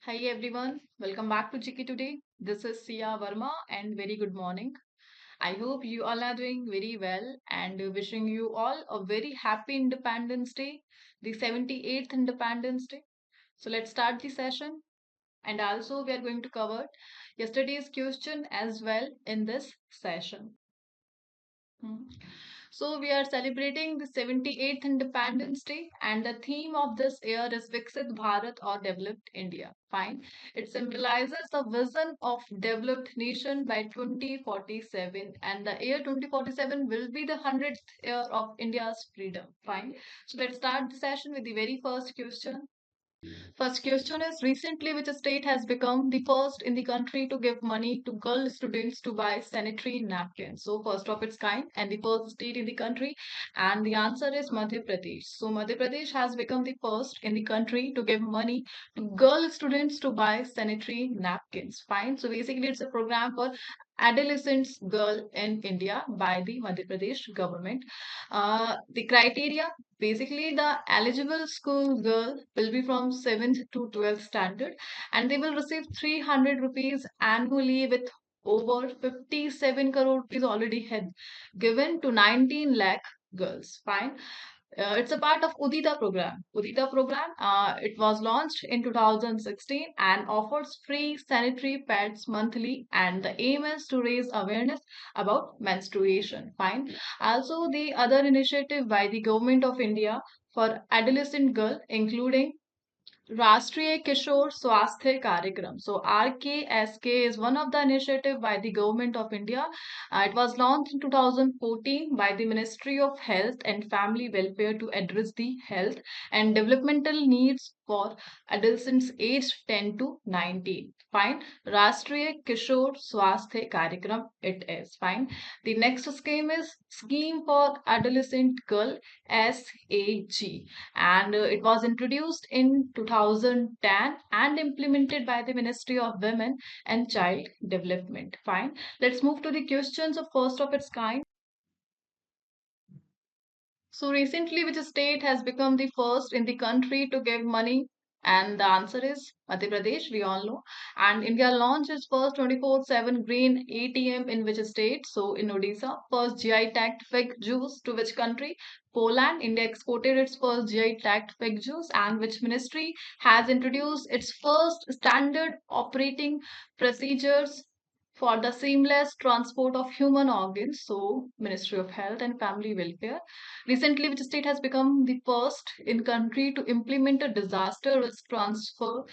Hi everyone, welcome back to GK Today. This is Sia Verma and very good morning. I hope you all are doing very well and wishing you all a very happy Independence Day, the 78th Independence Day. So let's start the session and also we are going to cover yesterday's question as well in this session. Hmm. So we are celebrating the 78th Independence Day, and the theme of this year is Viksit Bharat or Developed India. Fine. It symbolizes the vision of developed nation by 2047, and the year 2047 will be the 100th year of India's freedom. Fine. So let's start the session with the very first question. First question is recently which state has become the first in the country to give money to girl students to buy sanitary napkins? So first of its kind and the first state in the country, and the answer is Madhya Pradesh. So Madhya Pradesh has become the first in the country to give money to girl students to buy sanitary napkins. Fine. So basically it's a program for adolescents girl in India by the Madhya Pradesh government. The criteria basically the eligible school girl will be from 7th to 12th standard and they will receive 300 rupees annually with over 57 crore rupees already had given to 19 lakh girls. Fine. It's a part of Udita program. Udita program, it was launched in 2016 and offers free sanitary pads monthly, and the aim is to raise awareness about menstruation. Fine. Also, the other initiative by the government of India for adolescent girl, including Rashtriya Kishore Swasthya Karyakram. So RKSK is one of the initiative by the government of India. It was launched in 2014 by the Ministry of Health and Family Welfare to address the health and developmental needs for adolescents aged 10 to 19. Fine. Rashtriya Kishore Swasthya Karyakram it is. Fine. The next scheme is Scheme for Adolescent Girl SAG, and it was introduced in 2010 and implemented by the Ministry of Women and Child Development. Fine. Let's move to the questions of first of its kind. So recently, which state has become the first in the country to give money? And the answer is Madhya Pradesh, we all know. And India launched its first 24/7 green ATM in which state? So in Odisha. First GI tagged fig juice to which country? Poland. India exported its first GI tagged fig juice, and which ministry has introduced its first standard operating procedures for the seamless transport of human organs? So Ministry of Health and Family Welfare. Recently, which state has become the first in country to implement a disaster risk transfer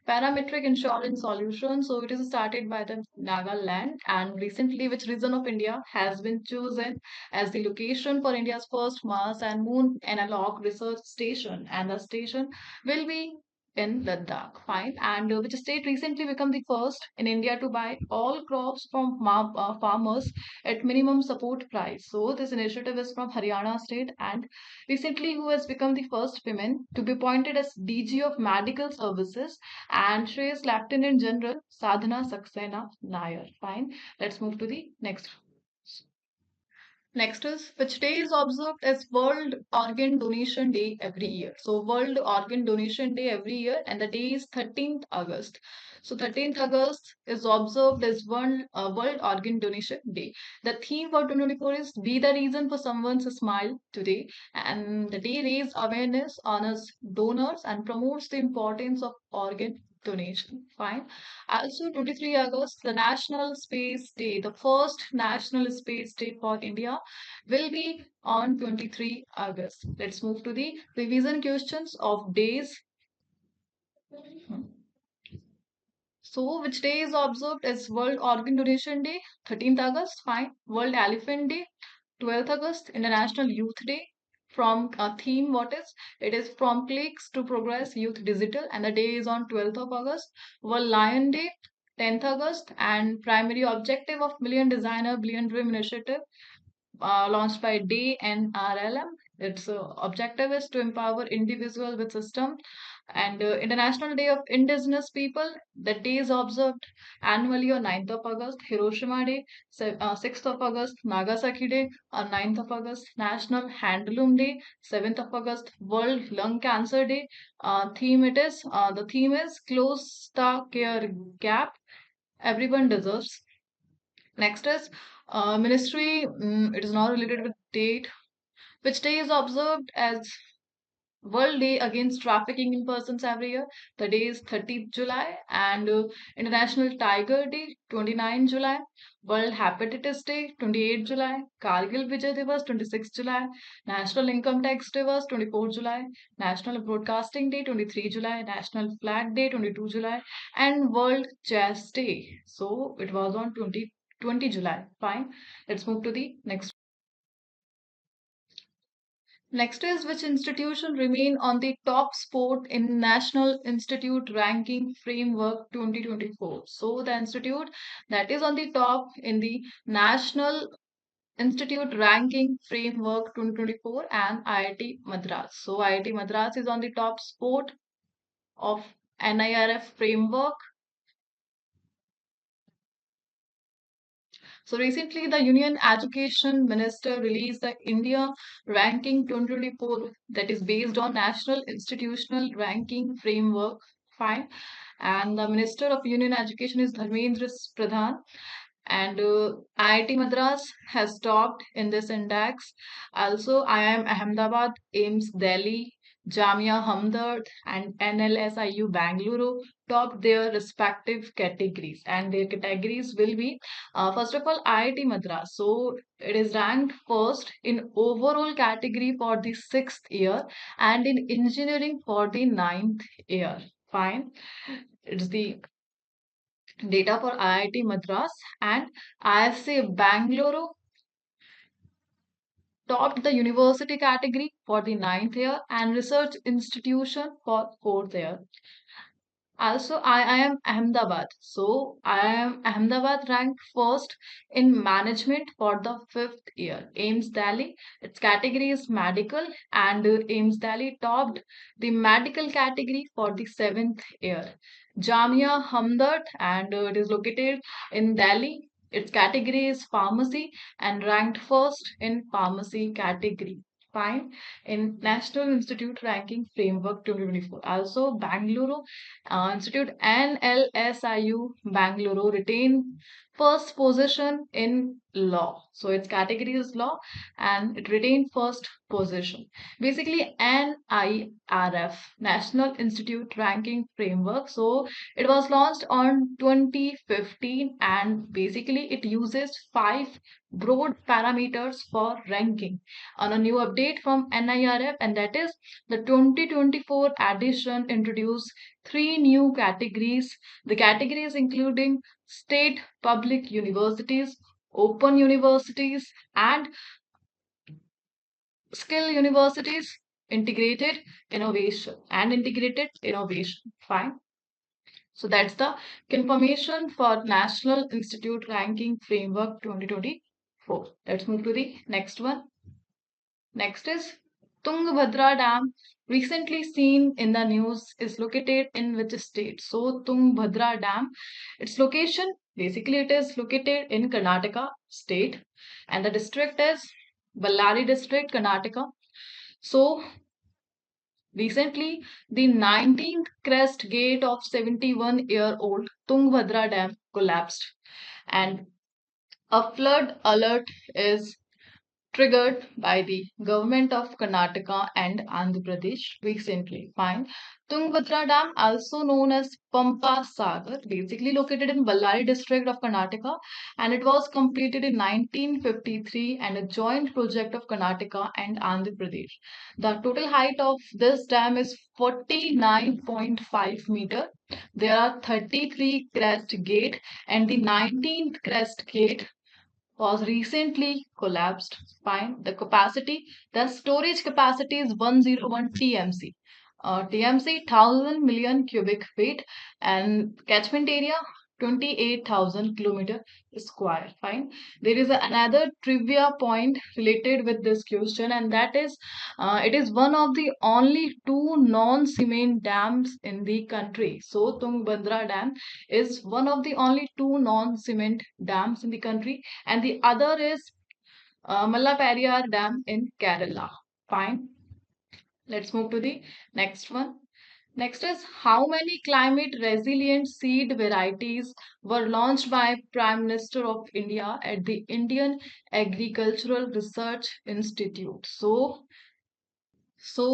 parametric insurance solution? So it is started by the Nagaland, and recently, which region of India has been chosen as the location for India's first Mars and Moon analog research station, and the station will be in Ladakh. Fine. And which state recently become the first in India to buy all crops from farmers at minimum support price? So this initiative is from Haryana state, and recently who has become the first woman to be appointed as DG of Medical Services, and she is Lieutenant General Sadhana Saxena Nair. Fine. Let's move to the next. Next is which day is observed as World Organ Donation Day every year. So World Organ Donation Day every year, and the day is 13th August. So 13th August is observed as World Organ Donation Day. The theme for 2024 is Be the Reason for Someone's Smile Today, and the day raises awareness, honors donors, and promotes the importance of organ donation. Fine. Also, 23 August, the National Space Day, the first National Space Day for India, will be on 23 August. Let's move to the revision questions of days. So, which day is observed as World Organ Donation Day? 13th August, fine. World Elephant Day, 12th August, International Youth Day. From a theme, what is? It is From Clicks to Progress Youth Digital, and the day is on 12th of August. World Lion Day, 10th August, and primary objective of Million Designer Billion Dream Initiative, launched by Day and RLM. Its objective is to empower individual with system And International Day of Indigenous People, that day is observed annually on 9th of August. Hiroshima Day, 6th of August. Nagasaki Day on 9th of August. National Handloom Day, 7th of August. World Lung Cancer Day. The theme is Close the Care Gap. Everyone deserves. Next is Ministry. It is not related with date. Which day is observed as World Day Against Trafficking in Persons every year. The day is 30th July, and International Tiger Day 29th July, World Hepatitis Day 28th July, Kargil Vijay Divas 26th July, National Income Tax Divas 24th July, National Broadcasting Day 23 July, National Flag Day 22 July, and World Jazz Day. So it was on 20 July. Fine. Let's move to the next. Next is which institution remain on the top spot in National Institute Ranking Framework 2024. So the institute that is on the top in the National Institute Ranking Framework 2024 and IIT Madras. So IIT Madras is on the top spot of NIRF framework. So recently, the Union Education Minister released the India Ranking 2024 that is based on National Institutional Ranking Framework. Fine. And the Minister of Union Education is Dharmendra Pradhan. And IIT Madras has topped in this index. Also, IIM Ahmedabad, AIMS Delhi, Jamia Hamdard, and NLSIU Bangalore topped their respective categories. And their categories will be first of all, IIT Madras. So it is ranked first in overall category for the sixth year and in engineering for the ninth year. Fine. It's the data for IIT Madras and ISA Bangalore topped the university category for the ninth year and research institution for fourth year. Also, I am Ahmedabad. So, I am Ahmedabad ranked first in management for the fifth year. AIMS Delhi, its category is medical, and AIMS Delhi topped the medical category for the seventh year. Jamia Hamdard, and it is located in Delhi. Its category is pharmacy and ranked first in pharmacy category. Fine in National Institute Ranking Framework 2024. Also, Bangalore Institute NLSIU Bangalore retain first position in law. So its category is law and it retained first position. Basically, NIRF National Institute Ranking Framework. So it was launched on 2015 and basically it uses five broad parameters for ranking on a new update from NIRF, and that is the 2024 edition introduced three new categories. The categories including state public universities, open universities, and skill universities, integrated innovation. Fine. So that's the confirmation for National Institute Ranking Framework 2024. Let's move to the next one. Next is Tungabhadra Dam, recently seen in the news, is located in which state? So Tungabhadra Dam, its location, basically it is located in Karnataka state and the district is Ballari district, Karnataka. So recently the 19th crest gate of 71-year-old Tungabhadra Dam collapsed and a flood alert is triggered by the government of Karnataka and Andhra Pradesh recently. Fine. Tungabhadra Dam, also known as Pampa Sagar, basically located in Ballari district of Karnataka, and it was completed in 1953 and a joint project of Karnataka and Andhra Pradesh. The total height of this dam is 49.5 meter. There are 33 crest gate and the 19th crest gate was recently collapsed. Fine. The storage capacity is 101 TMC. TMC 1000 million cubic feet and catchment area 28,000 kilometer square. Fine. There is another trivia point related with this question, and that is it is one of the only two non-cement dams in the country. So Tungabhadra Dam is one of the only two non-cement dams in the country, and the other is Mallaperiyar Dam in Kerala. Fine. Let's move to the next one. Next is how many climate resilient seed varieties were launched by Prime Minister of India at the Indian Agricultural Research Institute. So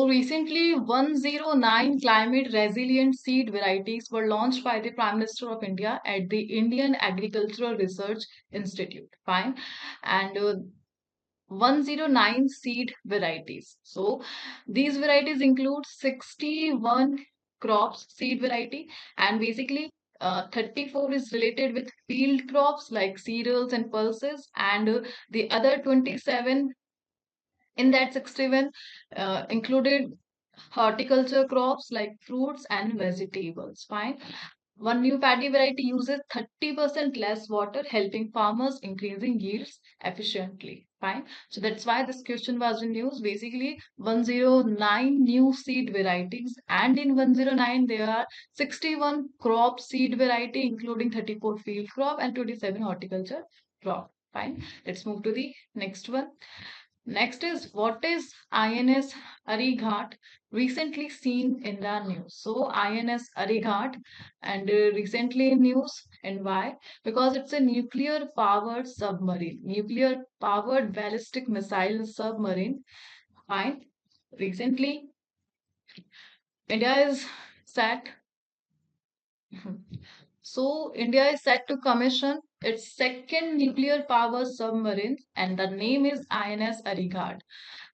recently 109 climate resilient seed varieties were launched by the Prime Minister of India at the Indian Agricultural Research Institute. Fine. And 109 seed varieties. So these varieties include 61 crops seed variety, and basically 34 is related with field crops like cereals and pulses, and the other 27 in that 61 included horticulture crops like fruits and vegetables. Fine. One new paddy variety uses 30% less water, helping farmers increasing yields efficiently. Fine. So that's why this question was in news. Basically, 109 new seed varieties, and in 109 there are 61 crop seed variety, including 34 field crop and 27 horticulture crop. Fine. Let's move to the next one. Next is what is INS Arighat recently seen in the news? So INS Arighat and recently in news, and why? Because it's a nuclear powered submarine, nuclear powered ballistic missile submarine. Fine. Recently, India is set. So India is set to commission its second nuclear power submarine, and the name is INS Arighat.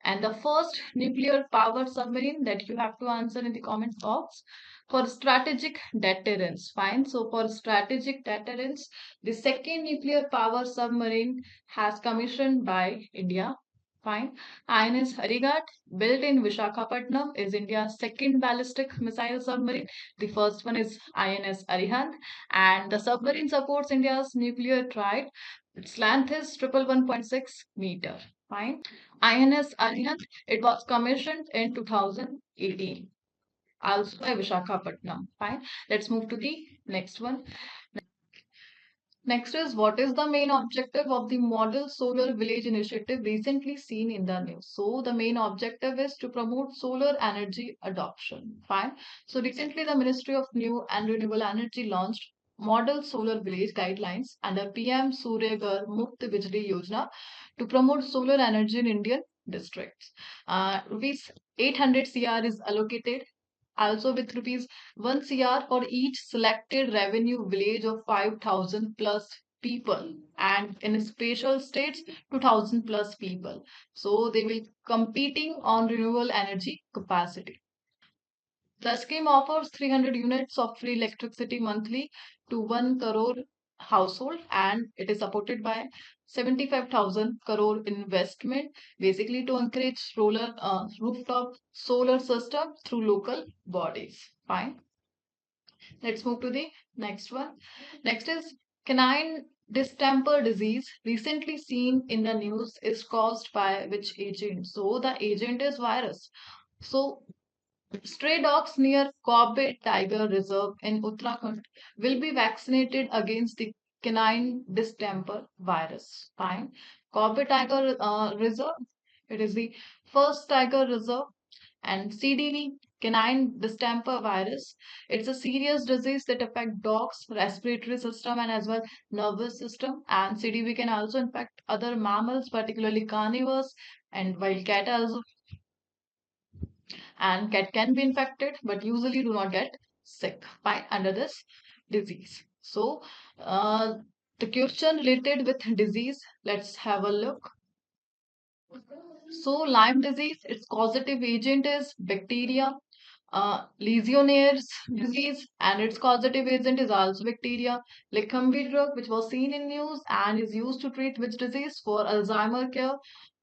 And the first nuclear powered submarine that you have to answer in the comment box for strategic deterrence. Fine. So for strategic deterrence, the second nuclear power submarine has commissioned by India. Fine. INS Harighat, built in Vishakhapatnam, is India's second ballistic missile submarine. The first one is INS Arihant, and the submarine supports India's nuclear threat. Its length is 111.6 meter. Fine. INS Arihant, it was commissioned in 2018, also by Vishakhapatnam. Fine. Let's move to the next one. Next is what is the main objective of the Model Solar Village initiative recently seen in the news? So the main objective is to promote solar energy adoption. Fine. So recently the Ministry of New and Renewable Energy launched Model Solar Village guidelines under PM Surya Ghar Muft Bijli Yojana to promote solar energy in Indian districts. Rupees 800 CR is allocated, also with rupees 1 CR for each selected revenue village of 5,000 plus people, and in special states 2,000 plus people. So they will competing on renewable energy capacity. The scheme offers 300 units of free electricity monthly to 1 crore household, and it is supported by 75,000 crore investment, basically to encourage rooftop solar system through local bodies. Fine. Let's move to the next one. Next is canine distemper disease, recently seen in the news, is caused by which agent? So the agent is virus. So stray dogs near Corbett Tiger Reserve in Uttarakhand will be vaccinated against the canine distemper virus. Fine. Corbett Tiger Reserve. It is the first tiger reserve, and CDV, canine distemper virus. It's a serious disease that affects dogs, respiratory system, and as well nervous system. And CDV can also infect other mammals, particularly carnivores and wild cat also, and cat can be infected but usually do not get sick by under this disease. So the question related with disease, let's have a look. So Lyme disease, its causative agent is bacteria. Legionnaire's disease, and its causative agent is also bacteria. Lecampy drug, which was seen in news and is used to treat which disease? For Alzheimer care,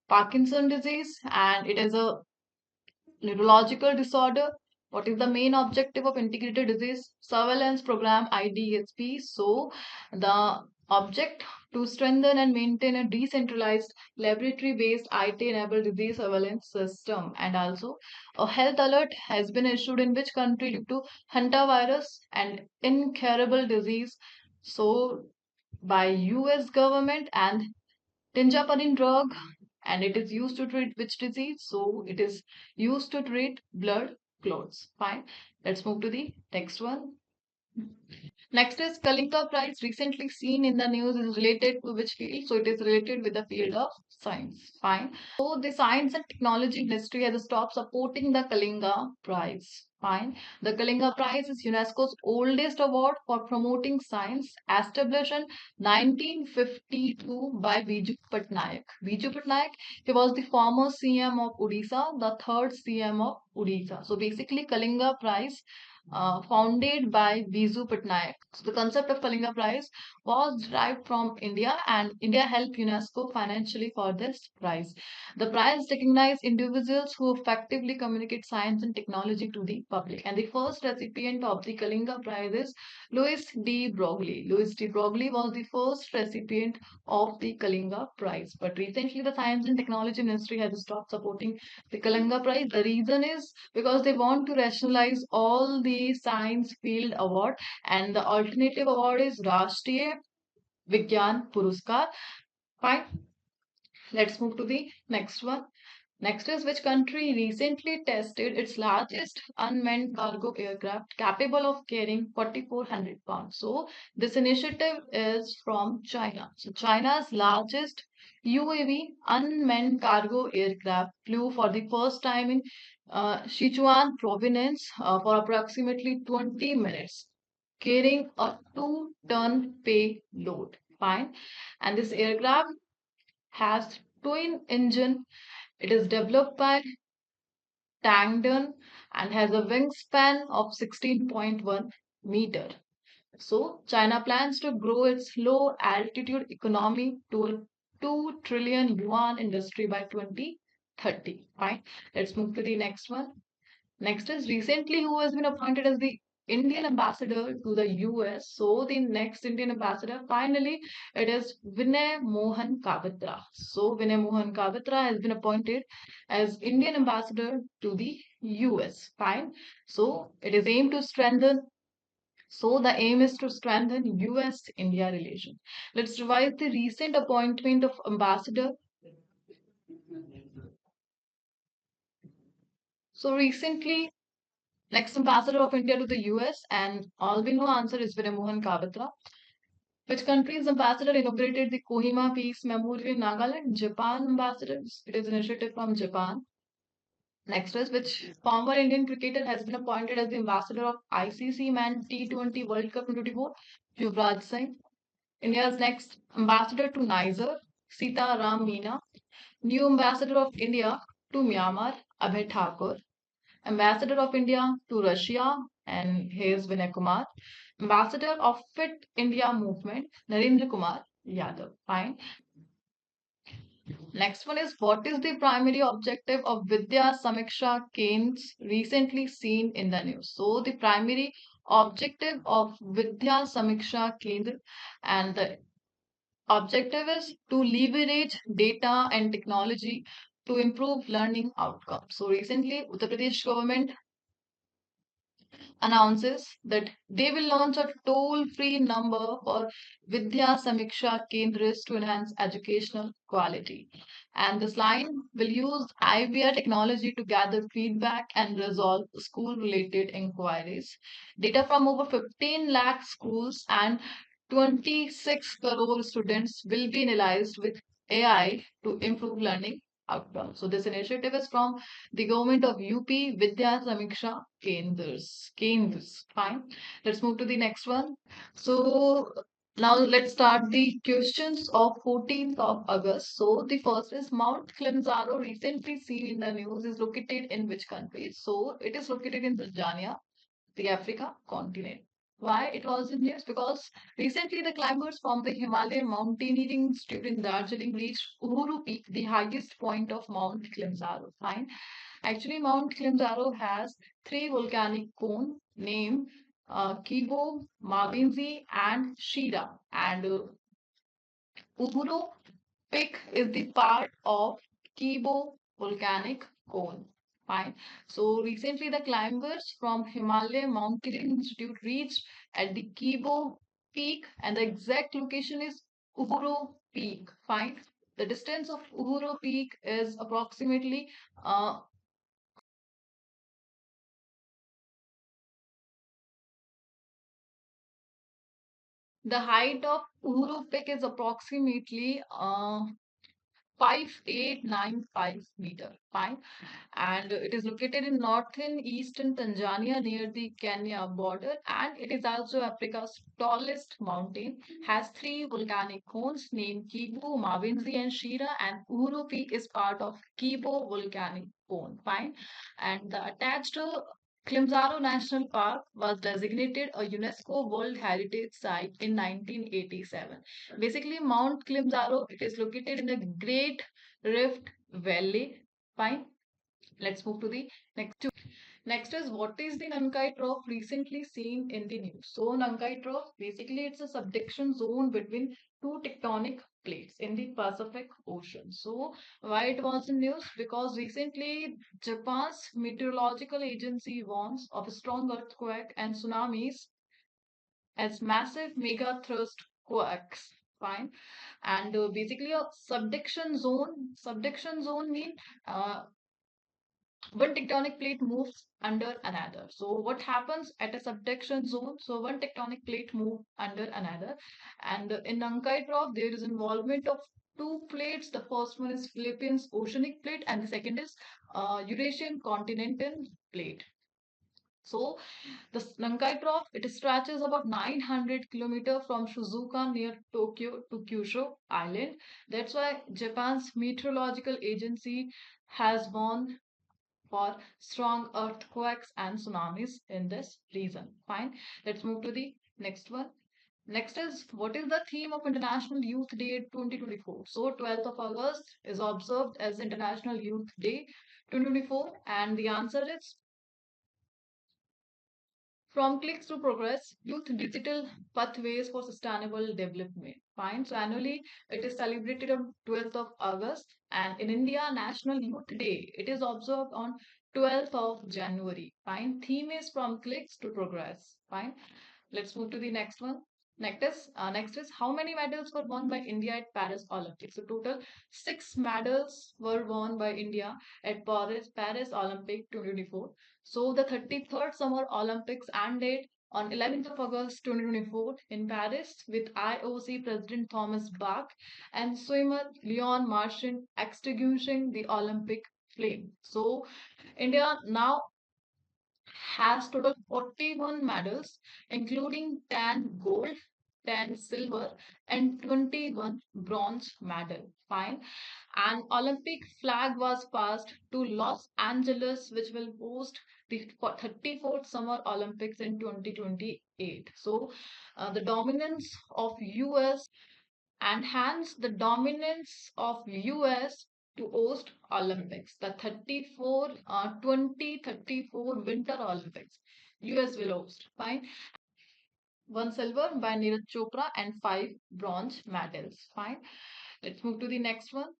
Parkinson disease, and it is a neurological disorder. What is the main objective of Integrated Disease Surveillance Program IDSP? So, the object to strengthen and maintain a decentralized laboratory-based IT-enabled disease surveillance system, and also a health alert has been issued in which country due to hantavirus and incurable disease. So, by US government and tinjaparin drug, and it is used to treat which disease? So it is used to treat blood clots. Fine. Let's move to the next one. Next is Kalinka Prize, recently seen in the news, is related to which field? So it is related with the field of science. Fine. So the science and technology industry has stopped supporting the Kalinga Prize. Fine. The Kalinga Prize is UNESCO's oldest award for promoting science, established in 1952 by Biju Patnaik. Biju Patnaik, he was the former CM of Odisha, the third CM of Odisha. So basically, Kalinga Prize founded by Viju Patnaik. So the concept of Kalinga Prize was derived from India, and India helped UNESCO financially for this prize. The prize recognizes individuals who effectively communicate science and technology to the public. And the first recipient of the Kalinga Prize is Louis D. Broglie. Louis D. Broglie was the first recipient of the Kalinga Prize. But recently, the Science and Technology Ministry has stopped supporting the Kalinga Prize. The reason is because they want to rationalize all the science field award, and the alternative award is Rashtriya Vigyan Puruskar. Fine. Let's move to the next one. Next is which country recently tested its largest unmanned cargo aircraft capable of carrying 4,400 pounds. So this initiative is from China. So China's largest UAV unmanned cargo aircraft flew for the first time in Sichuan province for approximately 20 minutes, carrying a 2-ton payload. Fine. And this aircraft has twin engine. It is developed by Tangdon and has a wingspan of 16.1 meter. So China plans to grow its low altitude economy to a 2 trillion yuan industry by 2030. Fine. Let's move to the next one. Next is recently who has been appointed as the Indian ambassador to the US. So the next Indian ambassador, finally, it is Vinay Mohan Kavitra. So Vinay Mohan Kavitra has been appointed as Indian ambassador to the US. Fine. So it is aimed to strengthen. So the aim is to strengthen US-India relation. Let's revise the recent appointment of ambassador. So recently, next ambassador of India to the US, and all we know answer is Vinay Mohan Kavatra. Which country's ambassador inaugurated the Kohima Peace Memorial in Nagaland? Japan ambassador. It is an initiative from Japan. Next is which former Indian cricketer has been appointed as the ambassador of ICC Man T20 World Cup in 2024? Yuvraj Singh. India's next ambassador to Niger, Sita Ram Meena. New ambassador of India to Myanmar, Abhay Thakur. Ambassador of India to Russia, and here's Vinay Kumar. Ambassador of Fit India Movement, Narendra Kumar Yadav. Fine. Next one is what is the primary objective of Vidya Samiksha Kendras recently seen in the news? So the primary objective of Vidya Samiksha Kendra, and the objective is to leverage data and technology to improve learning outcomes. So recently, Uttar Pradesh government announces that they will launch a toll-free number for Vidya Samiksha Kendras to enhance educational quality. And this line will use IVR technology to gather feedback and resolve school-related inquiries. Data from over 15 lakh schools and 26 crore students will be analyzed with AI to improve learning outcomes. So this initiative is from the government of UP Vidya Samiksha Kendras. Kendras. Fine. Let's move to the next one. So now let's start the questions of 14th of August. So the first is Mount Kilimanjaro recently seen in the news is located in which country? So it is located in Tanzania, the Africa continent. Why it was in news? Because recently the climbers from the Himalayan Mountaineering Institute in Darjeeling reached Uhuru Peak, the highest point of Mount Kilimanjaro. Fine. Actually, Mount Kilimanjaro has three volcanic cones named Kibo, Mawinzi, and Shira. And Uhuru Peak is the part of Kibo volcanic cone. Fine. So recently, the climbers from Himalaya Mountaineering Institute reached at the Kibo Peak, and the exact location is Uhuru Peak. Fine. The distance of Uhuru Peak is approximately the height of Uhuru Peak is approximately 5895 meter. Fine. And it is located in northern eastern Tanzania near the Kenya border, and it is also Africa's tallest mountain. Has three volcanic cones named Kibu, Mawinzi, and Shira, and Uhuru Peak is part of Kibo volcanic cone. Fine, and the attached to Kilimanjaro National Park was designated a UNESCO World Heritage Site in 1987. Basically, Mount Kilimanjaro, it is located in the Great Rift Valley. Fine. Let's move to the next two. Next is, what is the Nankai Trough recently seen in the news? So Nankai Trough, basically it's a subduction zone between two tectonic plates in the Pacific Ocean. So why it was in news? Because recently Japan's meteorological agency warns of a strong earthquake and tsunamis as massive mega thrust quakes. Fine. And basically a subduction zone mean uh, one tectonic plate moves under another. So what happens at a subduction zone? So one tectonic plate move under another. And in Nankai Trough, there is involvement of two plates. The first one is Philippines oceanic plate, and the second is Eurasian continental plate. So the Nankai Trough, it stretches about 900 kilometers from Shizuoka near Tokyo to Kyushu Island. That's why Japan's meteorological agency has warned for strong earthquakes and tsunamis in this region. Fine. Let's move to the next one. Next is, what is the theme of International Youth Day 2024? So 12th of August is observed as International Youth Day 2024, and the answer is from clicks to progress, youth digital pathways for sustainable development. Fine. So annually it is celebrated on 12th of August, and in India National Youth Day it is observed on 12th of January. Fine. Theme is from clicks to progress. Fine. Let's move to the next one. Next is how many medals were won by India at Paris Olympics? So total 6 medals were won by India at Paris Olympic 2024. So the 33rd Summer Olympics ended on 11th of August 2024 in Paris with IOC President Thomas Bach and swimmer Leon Marchand extinguishing the Olympic flame. So India now has total 41 medals, including 10 gold, 10 silver, and 21 bronze medal. Fine. An Olympic flag was passed to Los Angeles, which will host the 34th Summer Olympics in 2028. So, the dominance of US and hence the dominance of US to host Olympics. The 2034 Winter Olympics. US will host. Fine. One silver by Neeraj Chopra and 5 bronze medals. Fine. Let's move to the next one.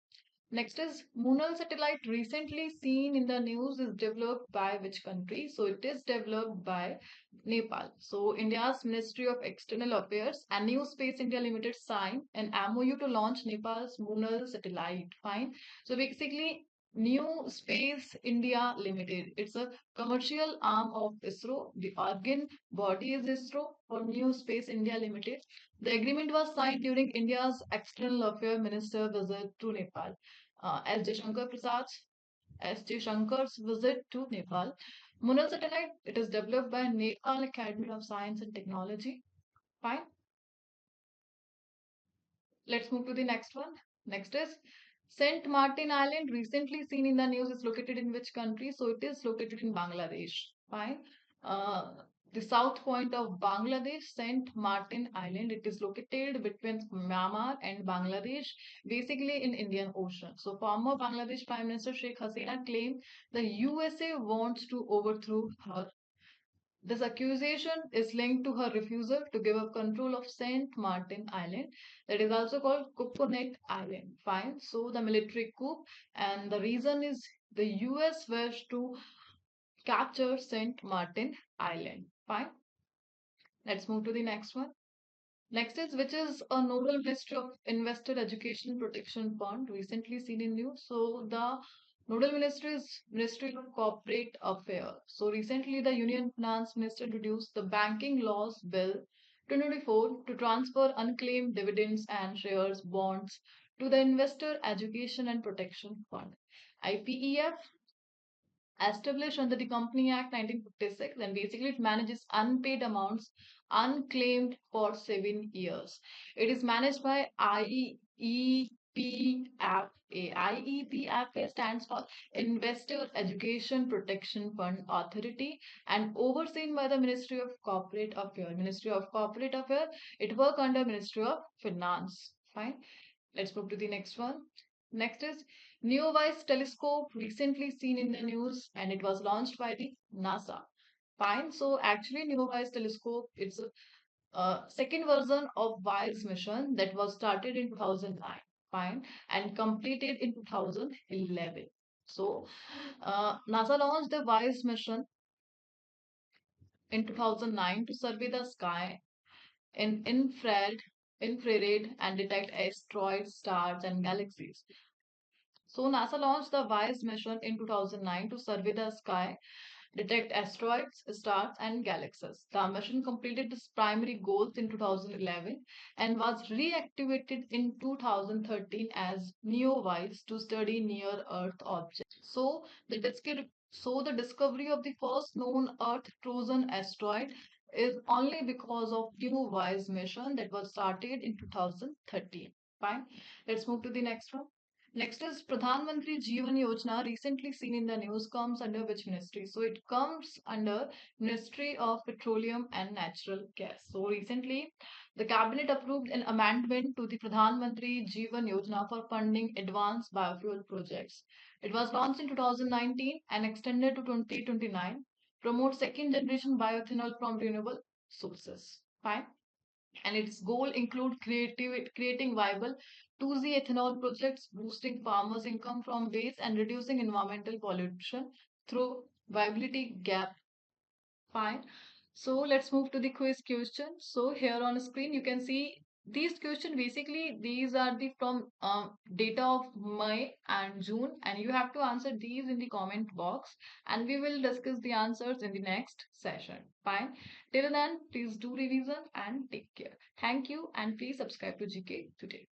Next is Moonal satellite recently seen in the news is developed by which country? So it is developed by Nepal. So India's Ministry of External Affairs and New Space India Limited signed an MOU to launch Nepal's Moonal satellite. Fine. So basically New Space India Limited. It's a commercial arm of ISRO. The organ body is ISRO for New Space India Limited. The agreement was signed during India's External Affairs Minister visit to Nepal. S. J. Shankar's visit to Nepal. Munal satellite, it is developed by Nepal Academy of Science and Technology. Fine. Let's move to the next one. Next is Saint Martin Island, recently seen in the news, is located in which country? So it is located in Bangladesh. Fine. Uh, The south point of Bangladesh, Saint Martin Island. It is located between Myanmar and Bangladesh, basically in Indian Ocean. So former Bangladesh Prime Minister Sheikh Hasina claimed the USA wants to overthrow her. This accusation is linked to her refusal to give up control of Saint Martin Island, that is also called Coconut Island. Fine. So the military coup, and the reason is the US wished to capture Saint Martin Island. Fine. Let's move to the next one. Next is which is a nodal ministry of investor education protection fund recently seen in news. So the nodal ministry is Ministry of Corporate Affairs. So recently the Union Finance Minister introduced the Banking Laws Bill 2024 to transfer unclaimed dividends and shares bonds to the Investor Education and Protection Fund. IPEF, established under the Company Act 1956, and basically it manages unpaid amounts unclaimed for 7 years. It is managed by IEPFA. IEPFA stands for Investor Education Protection Fund Authority and overseen by the Ministry of Corporate Affairs. Ministry of Corporate Affairs, it work under Ministry of Finance. Fine. Let's move to the next one. Next is Neowise telescope recently seen in the news and it was launched by the NASA. Fine. So actually Neowise telescope it's a second version of WISE mission that was started in 2009. Fine. And completed in 2011. So NASA launched the WISE mission in 2009 to survey the sky in infrared and detect asteroids, stars and galaxies. So NASA launched the WISE mission in 2009 to survey the sky, detect asteroids, stars, and galaxies. The mission completed its primary goals in 2011 and was reactivated in 2013 as NEOWISE to study near-Earth objects. So the discovery of the first known Earth-Trojan asteroid is only because of NEOWISE mission that was started in 2013. Fine. Let's move to the next one. Next is Pradhan Mantri Jeevan Yojana, recently seen in the news, comes under which ministry? So it comes under Ministry of Petroleum and Natural Gas. So recently, the cabinet approved an amendment to the Pradhan Mantri Jeevan Yojana for funding advanced biofuel projects. It was launched in 2019 and extended to 2029. Promotes second generation bioethanol from renewable sources. Fine, and its goal include creating viable 2G ethanol projects, boosting farmers' income from waste, and reducing environmental pollution through viability gap. Fine. So let's move to the quiz question. So here on screen you can see these questions. Basically, these are the from data of May and June, and you have to answer these in the comment box, and we will discuss the answers in the next session. Fine. Till then, please do revision and take care. Thank you, and please subscribe to GK today.